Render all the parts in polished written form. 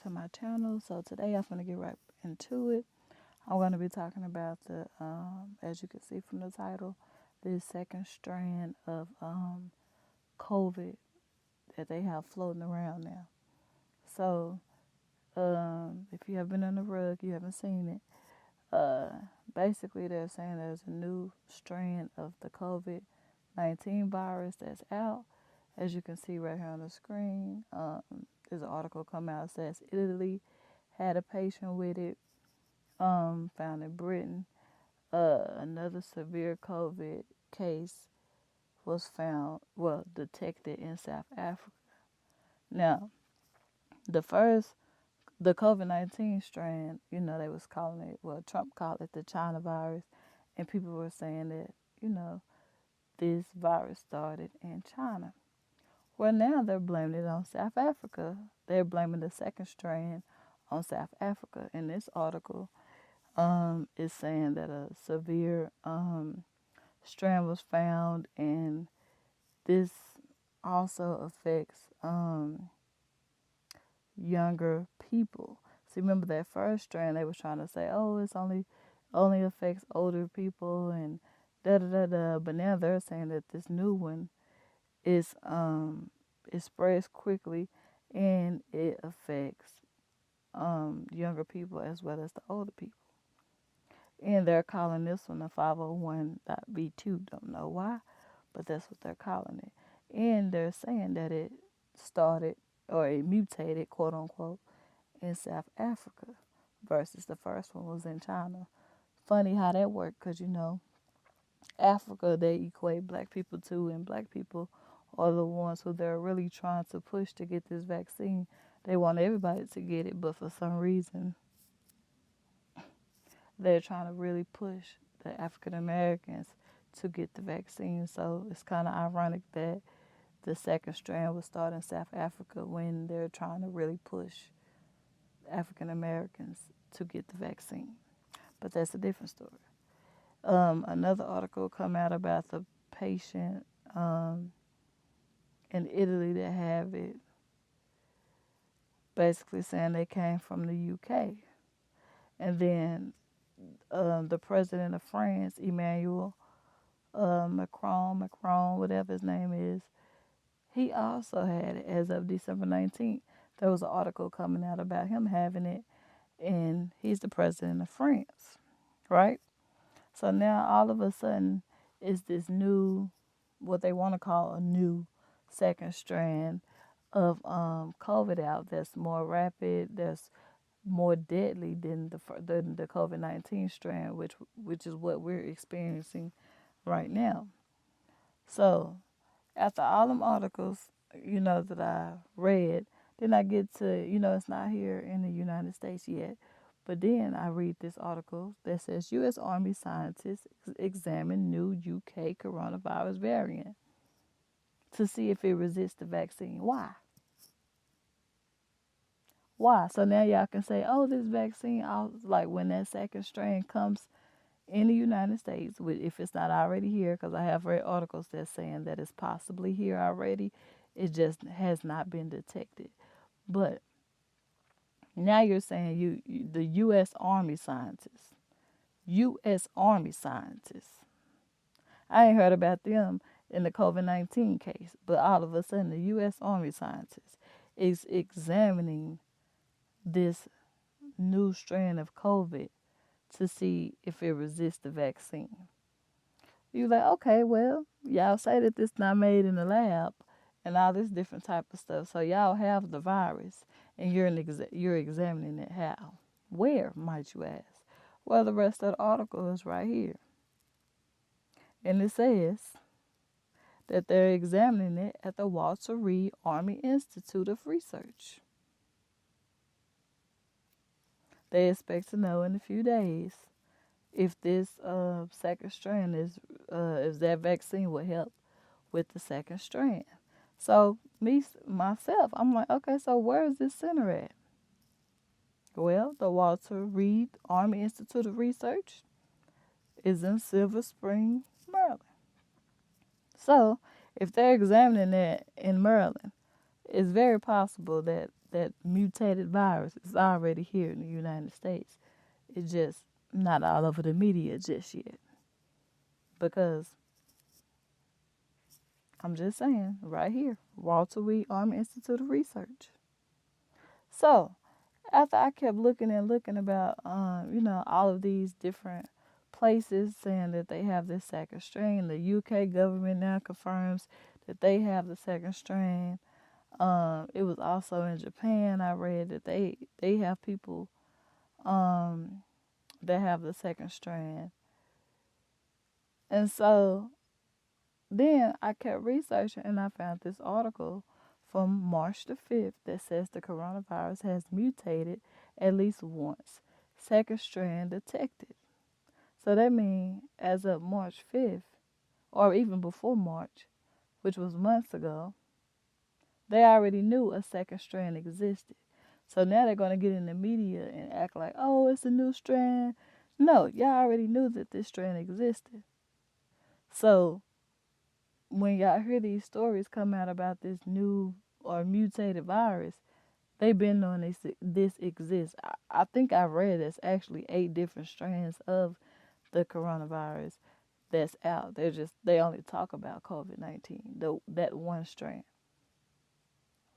to my channel. So today I'm going to get right into it. I'm going to be talking about as you can see from the title, this second strand of COVID that they have floating around now. So if you have been on the rug, you haven't seen it. Basically, they're saying there's a new strand of the COVID-19 virus that's out. As you can see right here on the screen, there's an article come out that says Italy had a patient with it, found in Britain. Another severe COVID case was detected in South Africa. Now, the COVID-19 strand, they was calling it, Trump called it the China virus, and people were saying that, this virus started in China. Well, now they're blaming it on South Africa. They're blaming the second strand on South Africa. And this article is saying that a severe strand was found, and this also affects younger people. See, remember that first strand, they was trying to say, oh, it's only affects older people and da da da da. But now they're saying that this new one is it spreads quickly and it affects younger people as well as the older people. And they're calling this one a 501.B2. Don't know why, but that's what they're calling it. And they're saying that it started, or it mutated, quote unquote, in South Africa versus the first one was in China. Funny how that worked, because Africa, they equate black people to, and black people are the ones who they're really trying to push to get this vaccine. They want everybody to get it, but for some reason they're trying to really push the African Americans to get the vaccine. So it's kind of ironic that the second strand will start in South Africa when they're trying to really push African Americans to get the vaccine. But that's a different story. Another article come out about the patient in Italy that have it, basically saying they came from the UK. And then the president of France, Emmanuel Macron, whatever his name is, he also had it as of December 19th. There was an article coming out about him having it, and he's the president of France, right? So now all of a sudden is this new, what they want to call a new second strand of COVID out that's more rapid, that's more deadly than the COVID-19 strand, which is what we're experiencing right now. So after all them articles, that I read, then I get to, it's not here in the United States yet. But then I read this article that says U.S. Army scientists examine new UK coronavirus variant to see if it resists the vaccine. Why? Why? So now y'all can say, oh, this vaccine, like when that second strain comes in the United States, if it's not already here, because I have read articles that's saying that it's possibly here already, it just has not been detected. But now you're saying the U.S. Army scientists, I ain't heard about them in the COVID-19 case, but all of a sudden the U.S. Army scientists is examining this new strand of COVID to see if it resists the vaccine. You're like, okay, well, y'all say that this not made in the lab and all this different type of stuff. So y'all have the virus and you're examining it. How? Where, might you ask? Well, the rest of the article is right here. And it says that they're examining it at the Walter Reed Army Institute of Research. They expect to know in a few days if this second strand if that vaccine will help with the second strand. So myself, I'm like, okay, so where is this center at? Well, the Walter Reed Army Institute of Research is in Silver Spring, Maryland. So if they're examining that in Maryland, it's very possible that that mutated virus is already here in the United States. It's just not all over the media just yet. Because I'm just saying, right here, Walter Reed Army Institute of Research. So, after I kept looking and looking about, all of these different places saying that they have this second strain, the UK government now confirms that they have the second strain. It was also in Japan. I read that they have people um, that have the second strand, and so then I kept researching and I found this article from March the 5th that says the coronavirus has mutated at least once. Second strand detected. So that means as of March 5th, or even before March, which was months ago, they already knew a second strand existed. So now they're going to get in the media and act like, oh, it's a new strand. No, y'all already knew that this strand existed. So when y'all hear these stories come out about this new or mutated virus, they've been knowing this exists. I think I read there's actually 8 different strands of the coronavirus that's out. They only talk about COVID-19, that one strand.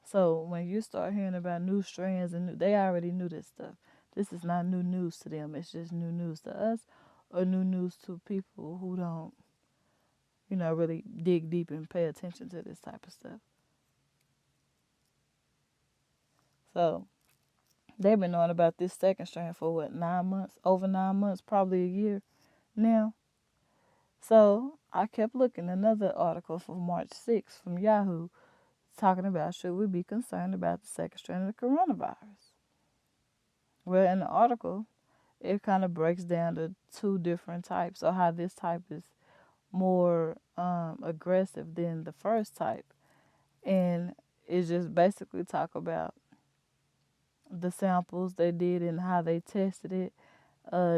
So when you start hearing about new strands they already knew this stuff. This is not new news to them. It's just new news to us, or new news to people who don't, really dig deep and pay attention to this type of stuff. So they've been knowing about this second strand for what, 9 months? Over 9 months, probably a year now. So I kept looking. Another article from March 6th from Yahoo talking about, should we be concerned about the second strand of the coronavirus? Well, in the article, it kind of breaks down to 2 different types, or how this type is more aggressive than the first type. And it just basically talk about the samples they did and how they tested it,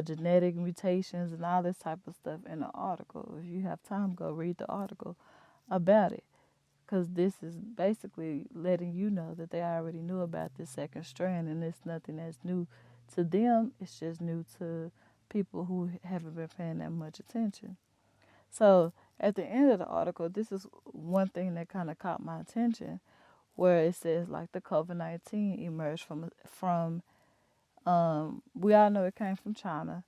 genetic mutations and all this type of stuff in the article. If you have time, go read the article about it, because this is basically letting you know that they already knew about this second strand, and it's nothing that's new to them. It's just new to people who haven't been paying that much attention. So at the end of the article, this is one thing that kind of caught my attention, where it says like the COVID-19 emerged from we all know it came from China,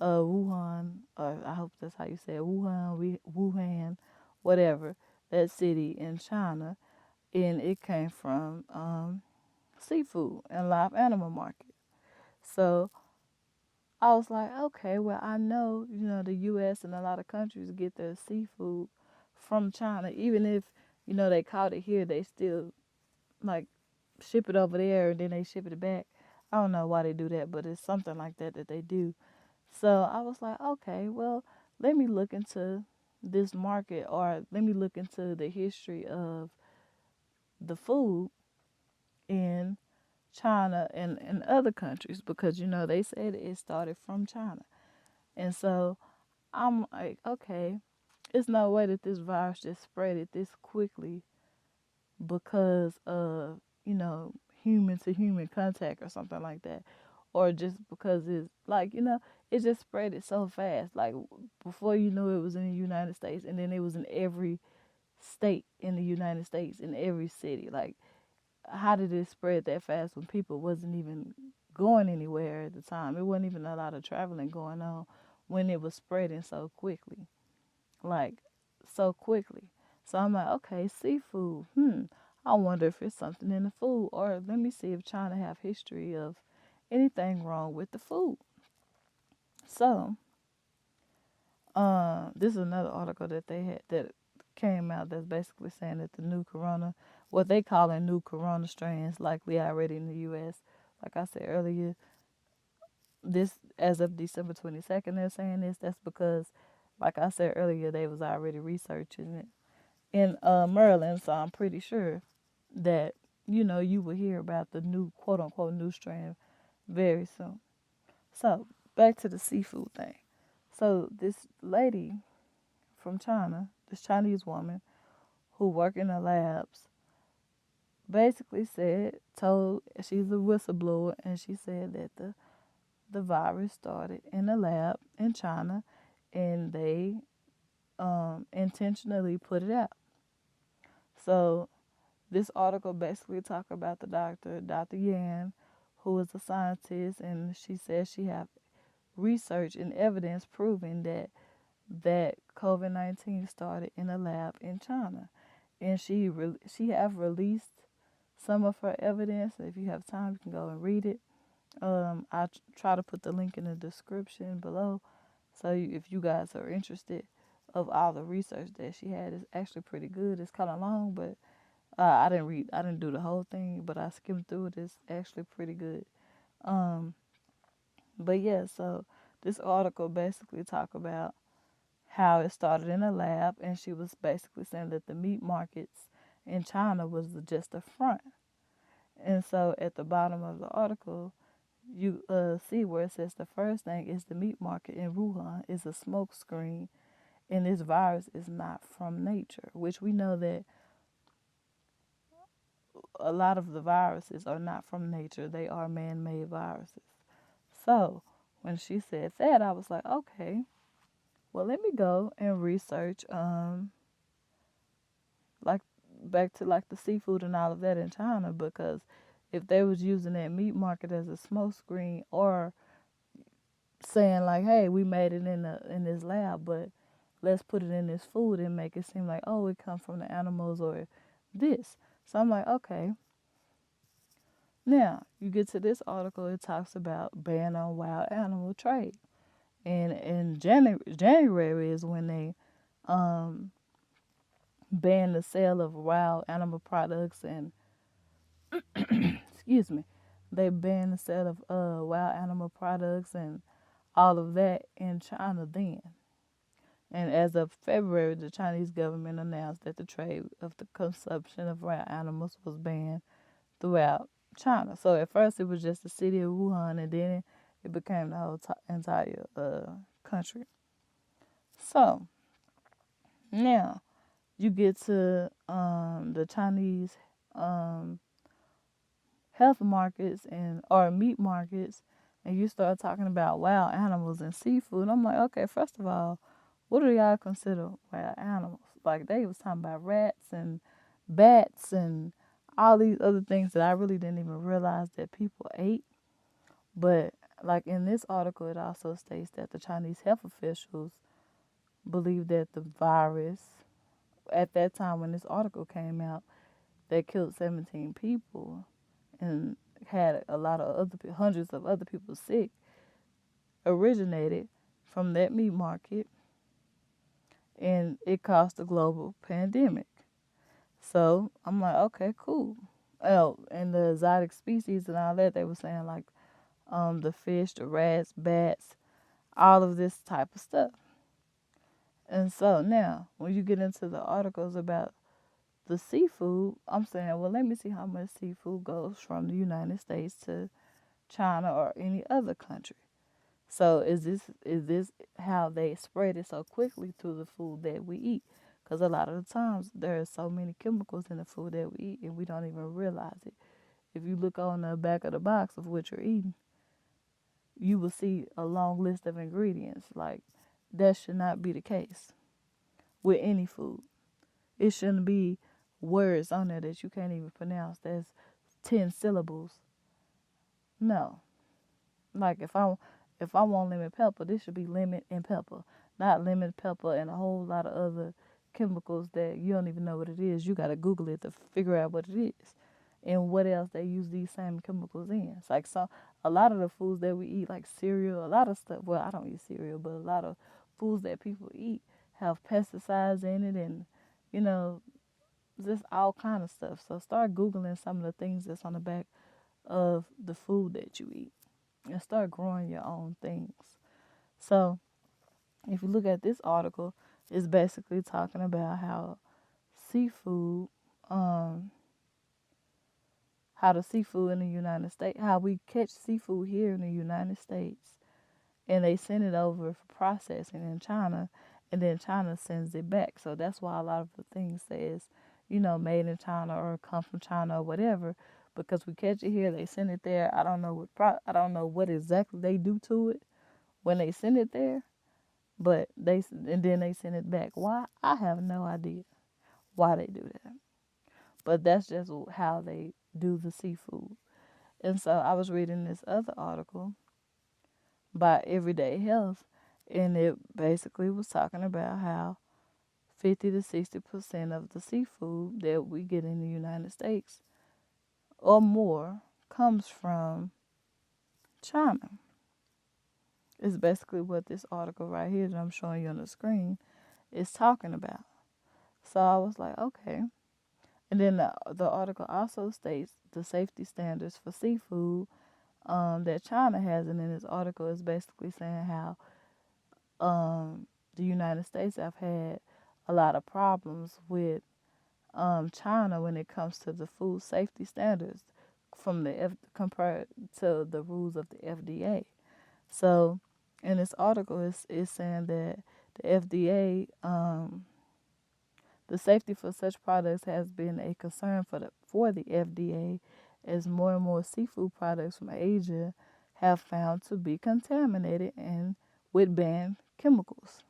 Wuhan, or I hope that's how you say it, Wuhan, whatever, that city in China, and it came from seafood and live animal market. So I was like, okay, well, I know, the U.S. and a lot of countries get their seafood from China. Even if, they caught it here, they still, like, ship it over there and then they ship it back. I don't know why they do that, but it's something like that they do. So I was like, okay, well, let me look into this market, or let me look into the history of the food in China and other countries, because, they said it started from China. And so I'm like, okay, it's no way that this virus just spread it this quickly because of, human to human contact or something like that. Or just because it's like, it just spread it so fast. Like before you knew it was in the United States, and then it was in every state in the United States, in every city. Like, how did it spread that fast when people wasn't even going anywhere at the time? It wasn't even a lot of traveling going on when it was spreading so quickly. Like, so quickly. So I'm like, okay, seafood. I wonder if it's something in the food, or let me see if China have history of anything wrong with the food. So, this is another article that they had that came out that's basically saying that the new corona, what they call a new corona strains, likely already in the U.S. Like I said earlier, this as of December 22nd, they're saying this. That's because, like I said earlier, they was already researching it in Maryland. So I'm pretty sure that you will hear about the new quote unquote new strain very soon. So back to the seafood thing. So this lady from China, this Chinese woman who worked in the labs, basically told, she's a whistleblower, and she said that the virus started in a lab in China, and they intentionally put it out. So this article basically talk about the doctor, Dr. Yan, who is a scientist, and she says she have research and evidence proving that COVID-19 started in a lab in China, and she have released some of her evidence. If you have time, you can go and read it. I try to put the link in the description below, so if you guys are interested of all the research that she had, it's actually pretty good. It's kind of long, but I didn't do the whole thing, but I skimmed through it. It's actually pretty good. Um, but yeah, so this article basically talk about how it started in a lab, and she was basically saying that the meat markets in China was just a front. And so at the bottom of the article, you see where it says the first thing is the meat market in Wuhan is a smoke screen, and this virus is not from nature, which we know that a lot of the viruses are not from nature. They are man-made viruses. So when she said that, I was like, okay, well, let me go and research, like back to like the seafood and all of that in China, because if they was using that meat market as a smoke screen, or saying like, hey, we made it in this lab, but let's put it in this food and make it seem like, oh, it comes from the animals or this. So I'm like, okay. Now you get to this article, it talks about ban on wild animal trade, and in January is when they um banned the sale of wild animal products, and excuse me, they banned the sale of wild animal products and all of that in China then. And as of February, the Chinese government announced that the trade of the consumption of wild animals was banned throughout China. So at first it was just the city of Wuhan, and then it became the whole entire country. So now you get to the Chinese um, health markets and or meat markets, and you start talking about wild animals and seafood. I'm like, okay, first of all, what do y'all consider wild animals? Like they was talking about rats and bats and all these other things that I really didn't even realize that people ate. But like in this article, it also states that the Chinese health officials believe that the virus, at that time when this article came out, that killed 17 people and had a lot of hundreds of other people sick, originated from that meat market, and it caused a global pandemic. So I'm like, okay, cool. Oh, and the exotic species and all that, they were saying like the fish, the rats, bats, all of this type of stuff. And so now, when you get into the articles about the seafood, I'm saying, well, let me see how much seafood goes from the United States to China or any other country. So is this how they spread it so quickly to the food that we eat? Because a lot of the times there are so many chemicals in the food that we eat, and we don't even realize it. If you look on the back of the box of what you're eating, you will see a long list of ingredients. Like that should not be the case with any food. It shouldn't be words on there that you can't even pronounce. That's 10 syllables. No. Like if I want lemon pepper, this should be lemon and pepper, not lemon pepper and a whole lot of other chemicals that you don't even know what it is. You gotta Google it to figure out what it is, and what else they use these same chemicals in. It's like a lot of the foods that we eat, like cereal, a lot of stuff. Well, I don't eat cereal, but a lot of foods that people eat have pesticides in it, and you know, just all kind of stuff. So start Googling some of the things that's on the back of the food that you eat, and start growing your own things. So if you look at this article, it's basically talking about seafood, um, how the seafood in the United States, how we catch seafood here in the United States, and they send it over for processing in China, and then China sends it back. So that's why a lot of the things says made in China or come from China or whatever. Because we catch it here, they send it there. I don't know I don't know what exactly they do to it when they send it there, but and then they send it back. Why? I have no idea why they do that. But that's just how they do the seafood. And so I was reading this other article by Everyday Health, and it basically was talking about how 50 to 60% of the seafood that we get in the United States or more comes from China. It's basically what this article right here that I'm showing you on the screen is talking about. So I was like, okay. And then the article also states the safety standards for seafood that China has. And in this article is basically saying how the United States have had a lot of problems with China when it comes to the food safety standards from compared to the rules of the FDA. So, in this article, is saying that the FDA, the safety for such products has been a concern for the FDA, as more and more seafood products from Asia have found to be contaminated and with banned chemicals.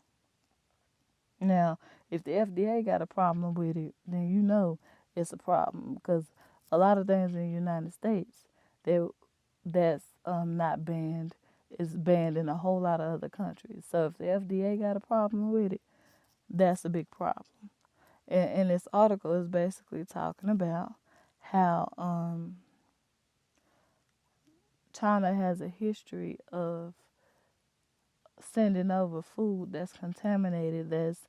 Now, if the FDA got a problem with it, then it's a problem because a lot of things in the United States that's not banned is banned in a whole lot of other countries. So if the FDA got a problem with it, that's a big problem. And this article is basically talking about how China has a history of sending over food that's contaminated, that's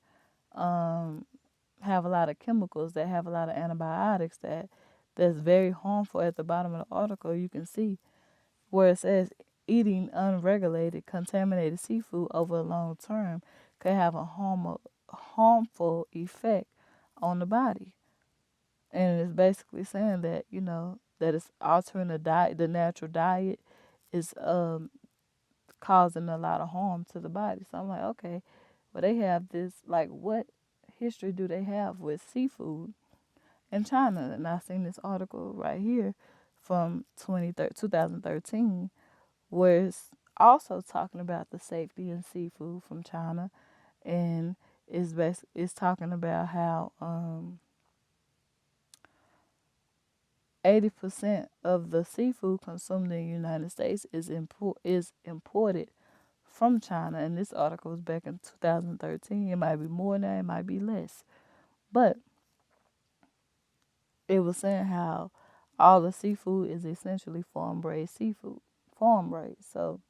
have a lot of chemicals, that have a lot of antibiotics that's very harmful. At the bottom of the article, you can see where it says eating unregulated, contaminated seafood over a long term could have a harmful effect on the body. And it's basically saying that, that it's altering the diet, the natural diet is causing a lot of harm to the body. So I'm like, okay, well, they have this, like, what history do they have with seafood in China? And I seen this article right here from 2013 where it's also talking about the safety in seafood from China, and it's talking about how 80% of the seafood consumed in the United States is imported from China. And this article was back in 2013. It might be more now, it might be less, but it was saying how all the seafood is essentially farm-raised seafood, farm-raised. So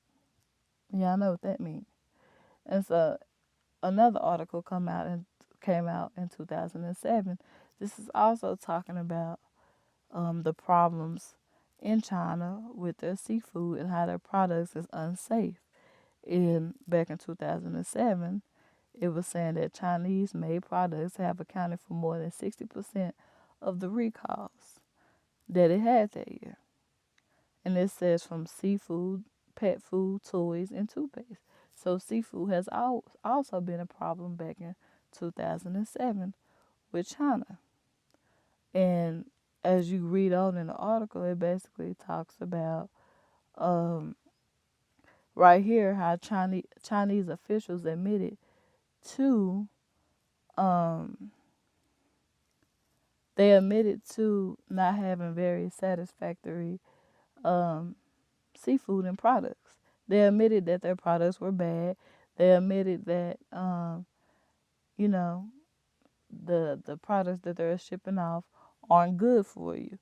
yeah, I know what that means. And so another article came out in 2007. This is also talking about the problems in China with their seafood and how their products is unsafe. And back in 2007, it was saying that Chinese made products have accounted for more than 60% of the recalls that it had that year. And it says from seafood, pet food, toys, and toothpaste. So seafood has also been a problem back in 2007 with China. And as you read on in the article, it basically talks about right here how Chinese officials admitted to they admitted to not having very satisfactory seafood and products. They admitted that their products were bad. They admitted that you know the products that they're shipping off aren't good for you.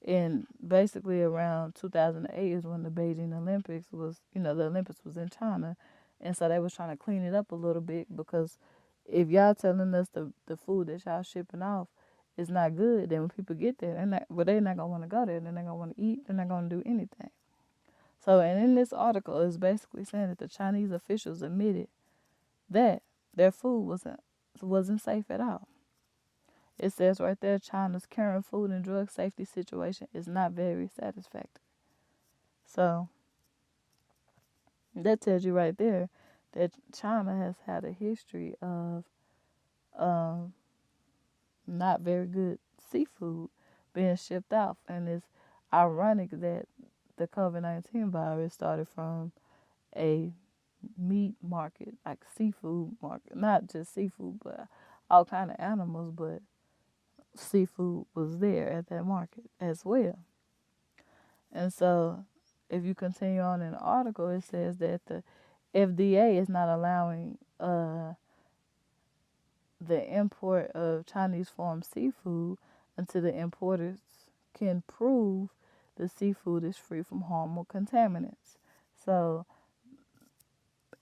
And basically around 2008 is when the Beijing Olympics was, the Olympics was in China. And so they was trying to clean it up a little bit because if y'all telling us the food that y'all shipping off is not good, then when people get there, they're not going to want to go there. They're not going to want to eat. They're not going to do anything. So, and in this article, it's basically saying that the Chinese officials admitted that their food wasn't safe at all. It says right there, China's current food and drug safety situation is not very satisfactory. So that tells you right there that China has had a history of not very good seafood being shipped out. And it's ironic that the COVID-19 virus started from a meat market, like seafood market, not just seafood, but all kind of animals, but seafood was there at that market as well. And so if you continue on in the article, it says that the FDA is not allowing the import of Chinese farm seafood until the importers can prove the seafood is free from harmful contaminants. So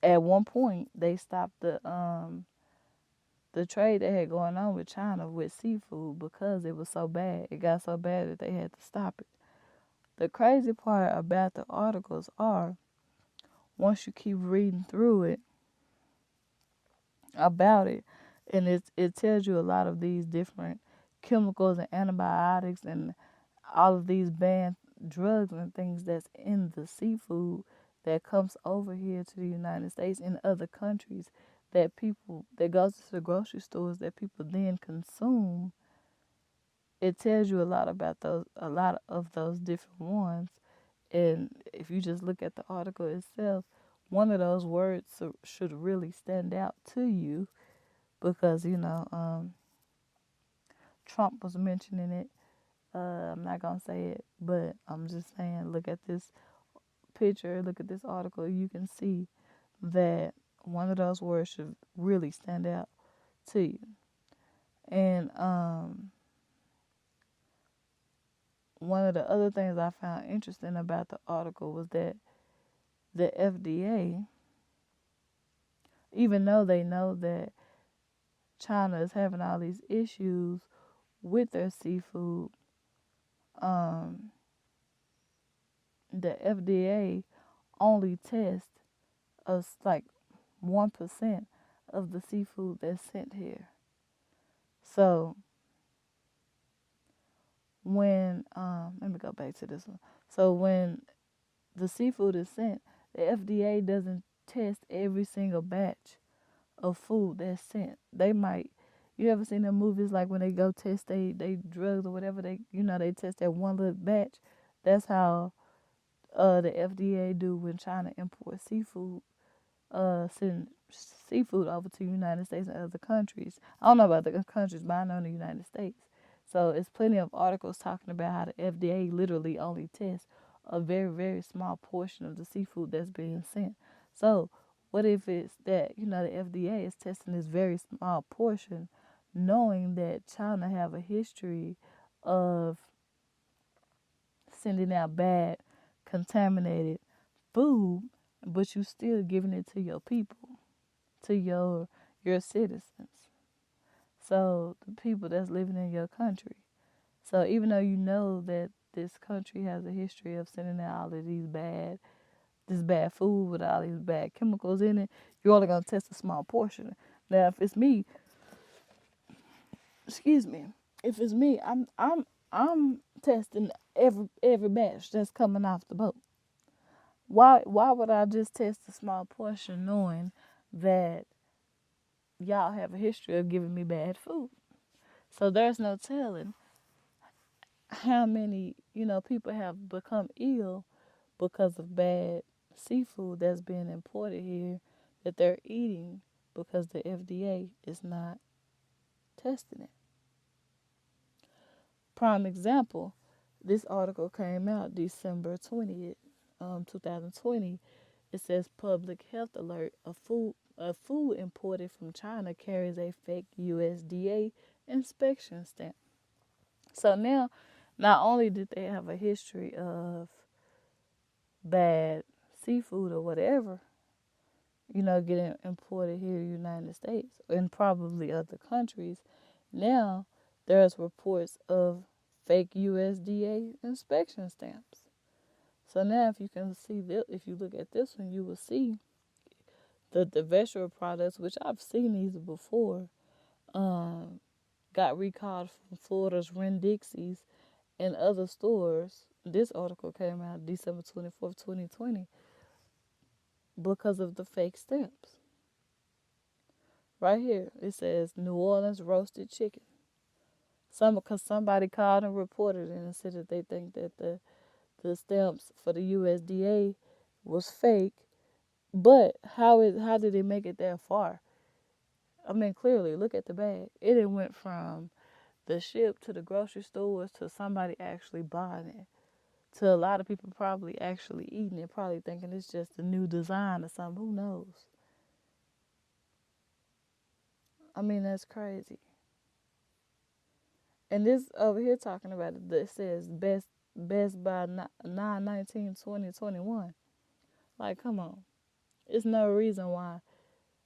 at one point they stopped the trade they had going on with China with seafood because it was so bad. It got so bad that they had to stop it. The crazy part about the articles are once you keep reading through it about it, and it tells you a lot of these different chemicals and antibiotics and all of these banned drugs and things that's in the seafood that comes over here to the United States and other countries that people that goes to the grocery stores that people then consume. It tells you a lot about those, a lot of those different ones. And if you just look at the article itself, one of those words should really stand out to you because Trump was mentioning it. I'm not gonna say it, but I'm just saying, look at this picture, look at this article. You can see that one of those words should really stand out to you. And one of the other things I found interesting about the article was that the FDA, even though they know that China is having all these issues with their seafood, um, the FDA only tests us like 1% of the seafood that's sent here. So when let me go back to this one. So when the seafood is sent, the FDA doesn't test every single batch of food that's sent. They might, you ever seen them movies like when they go test they drugs or whatever, they test that one little batch. That's how the FDA do when China imports seafood, send seafood over to the United States and other countries. I don't know about the countries, but I know in the United States. So it's plenty of articles talking about how the FDA literally only tests a very, very small portion of the seafood that's being sent. So what if it's that, the FDA is testing this very small portion, knowing that China have a history of sending out bad, contaminated food, but you still giving it to your people, to your citizens. So the people that's living in your country. So even though you know that this country has a history of sending out all of this bad food with all these bad chemicals in it, you're only gonna test a small portion. Now, if it's me, excuse me, if it's me, I'm testing every batch that's coming off the boat. Why would I just test a small portion knowing that y'all have a history of giving me bad food? So there's no telling how many, people have become ill because of bad seafood that's being imported here that they're eating because the FDA is not testing it. Prime example, this article came out December 20th, 2020. It says public health alert, a food imported from China carries a fake USDA inspection stamp. So now, not only did they have a history of bad seafood or whatever, getting imported here in the United States and probably other countries, now there's reports of fake USDA inspection stamps. So now if you can see this, if you look at this one, you will see the vegetable products, which I've seen these before, got recalled from Florida's Winn-Dixie's and other stores. This article came out December 24th, 2020, because of the fake stamps. Right here, it says New Orleans roasted chicken. Because somebody called and reported it and said that they think that the stamps for the USDA was fake. But how did it make it that far? I mean, clearly, look at the bag. It went from the ship to the grocery stores to somebody actually buying it to a lot of people probably actually eating it, probably thinking it's just a new design or something. Who knows? I mean, that's crazy. And this over here talking about it, it says best by 9/19/2021. Like, come on. It's no reason why.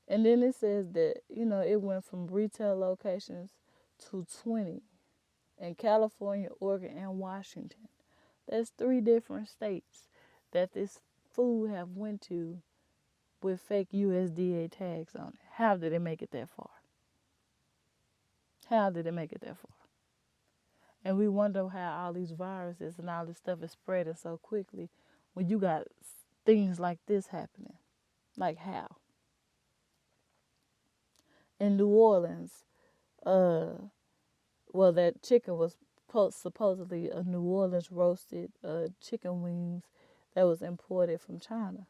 And then it says that, it went from retail locations to 20 in California, Oregon, and Washington. That's 3 different states that this food have went to with fake USDA tags on it. How did it make it that far? How did it make it that far? And we wonder how all these viruses and all this stuff is spreading so quickly when you got things like this happening. Like how? In New Orleans, uh, well, that chicken was supposedly a New Orleans roasted chicken wings that was imported from China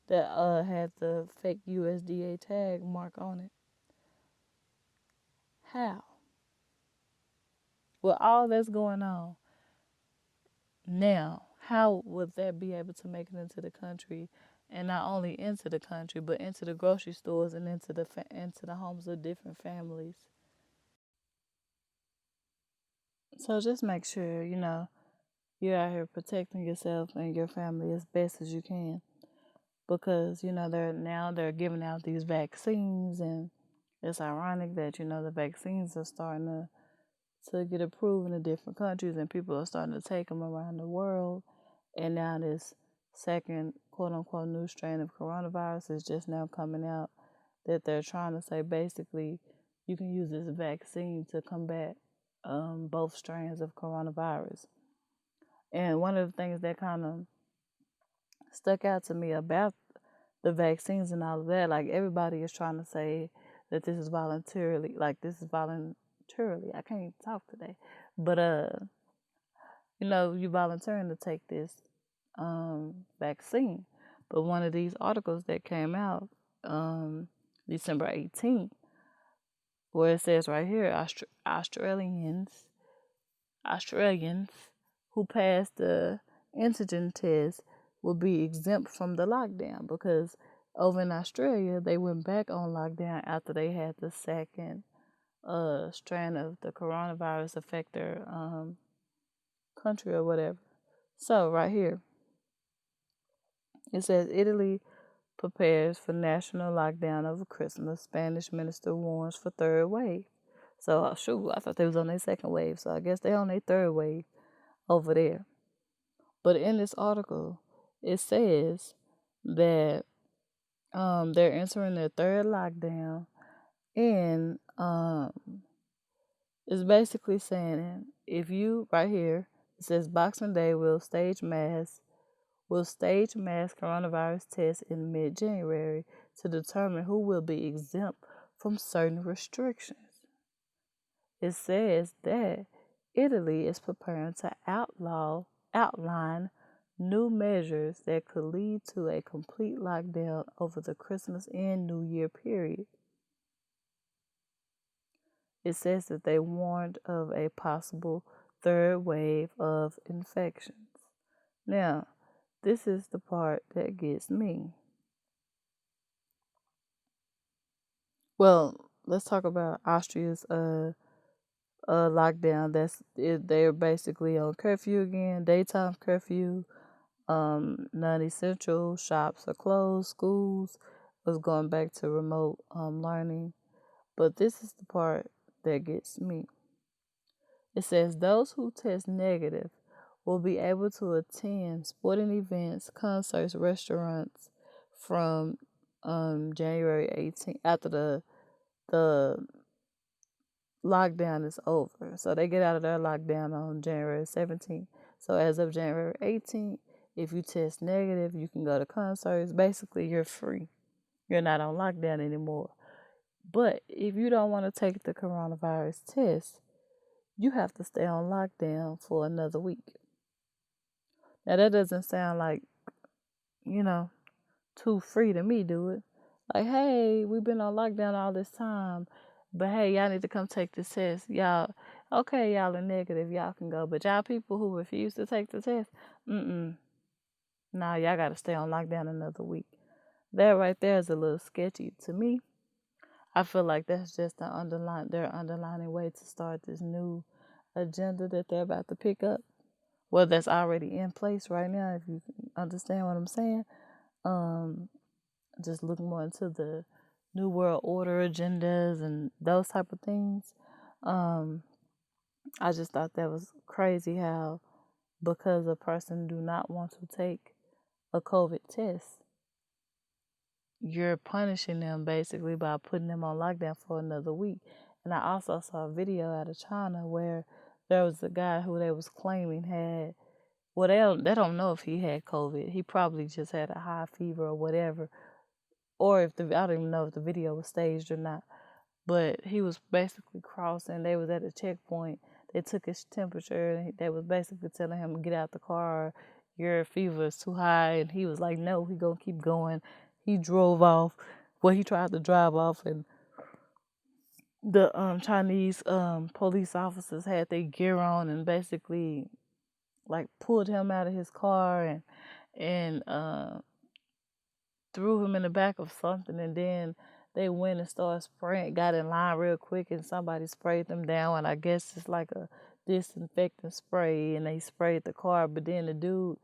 that had the fake USDA tag mark on it. How? With all that's going on now, how would that be able to make it into the country, and not only into the country, but into the grocery stores and into the homes of different families? So just make sure you're out here protecting yourself and your family as best as you can, because they're giving out these vaccines, and it's ironic that the vaccines are starting to get approved in the different countries, and people are starting to take them around the world. And now this second quote unquote new strain of coronavirus is just now coming out, that they're trying to say basically you can use this vaccine to combat both strains of coronavirus. And one of the things that kind of stuck out to me about the vaccines and all of that, like everybody is trying to say that this is voluntarily, I can't talk today, but you volunteering to take this vaccine. But one of these articles that came out December 18th, where it says right here, Australians who passed the antigen test will be exempt from the lockdown, because over in Australia they went back on lockdown after they had the second strand of the coronavirus affect their country or whatever. So right here it says Italy prepares for national lockdown over Christmas. Spanish minister warns for third wave. So shoot, I thought they was on their second wave. So I guess they on their third wave over there. But in this article, it says that they're entering their third lockdown, and it's basically saying if you right here, it says Boxing Day will stage mass coronavirus tests in mid-January to determine who will be exempt from certain restrictions. It says that Italy is preparing to outline new measures that could lead to a complete lockdown over the Christmas and New Year period. It says that they warned of a possible third wave of infections. Now, this is the part that gets me. Well, let's talk about Austria's lockdown. They're basically on curfew again, daytime curfew. Non-essential shops are closed. Schools was going back to remote learning. But this is the part that gets me. It says those who test negative will be able to attend sporting events, concerts, restaurants from January 18th, after the lockdown is over. So they get out of their lockdown on January 17th. So as of January 18th, if you test negative, you can go to concerts. Basically, you're free. You're not on lockdown anymore. But if you don't want to take the coronavirus test, you have to stay on lockdown for another week. Now that doesn't sound like, you know, too free to me, do it? Like, hey, we've been on lockdown all this time, but hey, y'all need to come take this test. Y'all, okay, y'all are negative, y'all can go. But y'all people who refuse to take the test, nah, y'all got to stay on lockdown another week. That right there is a little sketchy to me. I feel like that's just their underlining way to start this new agenda that they're about to pick up. Well, that's already in place right now, if you understand what I'm saying. Just looking more into the New World Order agendas and those type of things. I just thought that was crazy how, because a person do not want to take a COVID test, you're punishing them basically by putting them on lockdown for another week. And I also saw a video out of China where there was a guy who they was claiming had, well, they don't know if he had COVID. He probably just had a high fever or whatever, or if I don't even know if the video was staged or not. But he was basically crossing. They was at a checkpoint. They took his temperature, and they was basically telling him to get out the car. Your fever is too high, and he was like, "No, he gonna keep going." He drove off. Well, he tried to drive off, and the Chinese police officers had their gear on and basically like pulled him out of his car and threw him in the back of something, and then they went and started spraying, got in line real quick, and somebody sprayed them down, and I guess it's like a disinfectant spray, and they sprayed the car, but then the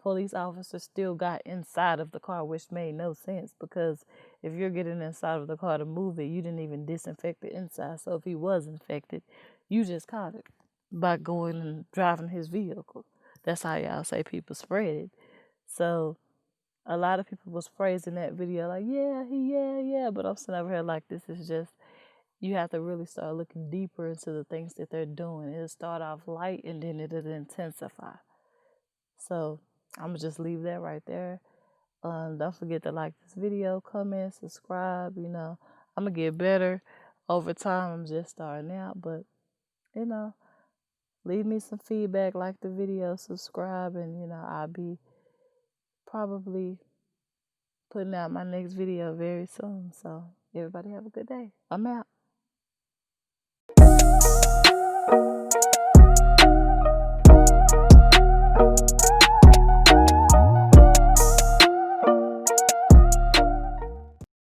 police officer still got inside of the car, which made no sense, because if you're getting inside of the car to move it, you didn't even disinfect the inside, so if he was infected, you just caught it by going and driving his vehicle. That's how y'all say people spread it. So a lot of people was praising that video like, yeah, but I'm sitting over here like, this is just, you have to really start looking deeper into the things that they're doing. It'll start off light and then it'll intensify. So I'm gonna just leave that right there. Don't forget to like this video, comment, subscribe. I'm gonna get better over time. I'm just starting out, but leave me some feedback, like the video, subscribe, and I'll be probably putting out my next video very soon. So everybody have a good day. I'm out.